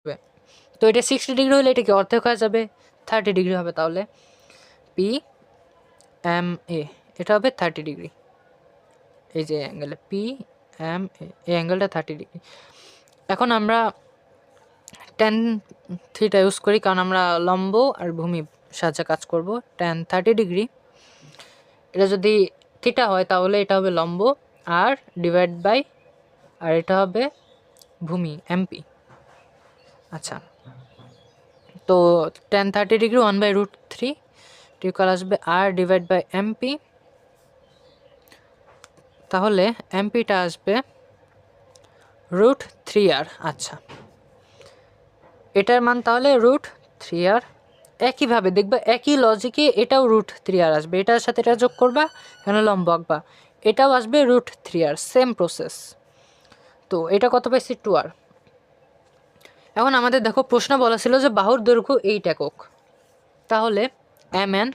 আসবে। তো এটা 60 ডিগ্রি হলে এটা কি অর্ধেক হয়ে যাবে, 30 ডিগ্রি হবে। তাহলে পি এম এ এটা হবে 30 ডিগ্রি। এই যে অ্যাঙ্গেল পি এম এ, এই অ্যাঙ্গেলটা 30 ডিগ্রি। এখন আমরা tan থিটা ইউজ করি, কারণ আমরা লম্ব আর ভূমি সাহায্যে কাজ করব। tan 30 ডিগ্রি, এটা যদি থিটা হয় তাহলে এটা হবে লম্ব, আর ডিভাইড বাই, আর এটা হবে ভূমি এমপি। আচ্ছা, তো tan 30 ডিগ্রি 1/√3 ইকুয়াল আসবে আর ডিভাইড বাই এমপি। তাহলে এমপিটা আসবে √3r। আচ্ছা, এটার মান তাহলে √3r। একইভাবে দেখবা, একই লজিকে এটাও √3r আসবে, এটার সাথে এটা যোগ করবা, এখানে লম্ব আঁকবা, এটাও আসবে √3r, সেম প্রসেস। তো এটা কত পাইছি, 2r। এখন আমাদের দেখো প্রশ্ন বলা ছিল যে বাহুর দৈর্ঘ্য 8 একক, তাহলে mn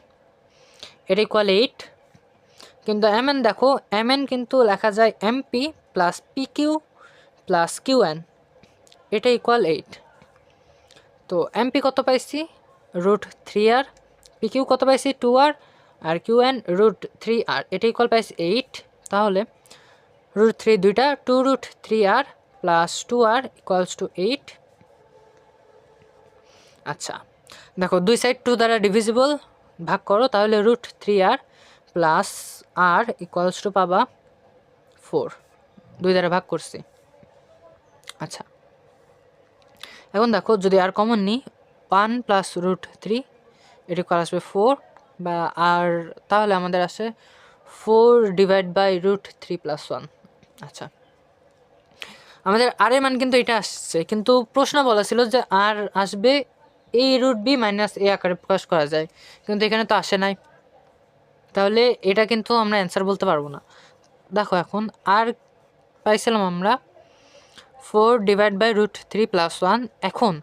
এটা ইকুয়াল 8, কিন্তু mn দেখো, mn কিন্তু লেখা যায় mp plus pq plus qn, এটা ইকুয়াল 8। তো mp কত পাইছি, √3r, pq কত পাইছি, 2r, আর qn √3r, এটা ইকুয়াল পাইছি 8। তাহলে √3 দুইটা, 2√3r plus 2r equals to 8। আচ্ছা, দেখো দুই সাইড 2 দ্বারা ডিভিজিবল, ভাগ করো, তাহলে √3r plus r equals to পাবা 4, 2 দ্বারা ভাগ করছি। আচ্ছা, এখন দেখো যদি আর কমন নিই, 1 প্লাস √3 এটা ইকুয়াল আসবে 4, বা আর তাহলে আমাদের আসে 4 ডিভাইড বাই √3 প্লাস 1। আচ্ছা, আমাদের আর এর মান কিন্তু এটা আসছে, কিন্তু প্রশ্ন বলা ছিল যে আর আসবে a√b মাইনাস a আকারে প্রকাশ করা যায়, কিন্তু এখানে তো আসে নাই, তাহলে এটা কিন্তু আমরা অ্যান্সার বলতে পারবো না। দেখো এখন আর পাইছিলাম আমরা 4 ডিভাইড বাই √3 প্লাস 1। এখন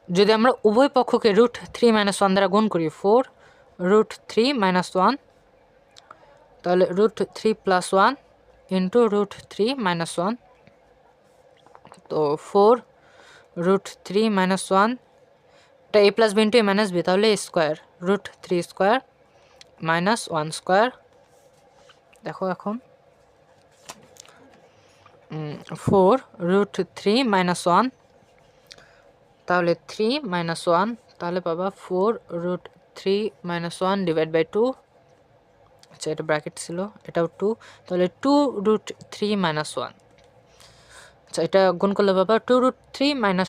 যদি আমরা উভয় পক্ষকে √3 - 1 দ্বারা গুণ করি, 4 √3 - 1, তাহলে √3 প্লাস 1 ইন্টু √3 - 1, তো 4 √3 - 1, এটা a plus B into a minus B, তাহলে স্কোয়ার, √3 স্কোয়ার মাইনাস 1 স্কোয়ার। দেখো এখন 4 √3 - 1, তাহলে 3 - 1, তাহলে পাবা 4 √3 - 1 ডিভাইড বাই 2। আচ্ছা, এটা ব্র্যাকেট ছিল, এটাও 2, তাহলে 2 √3 - 1। আচ্ছা, এটা গুণ করলে পাবা 2 √3 -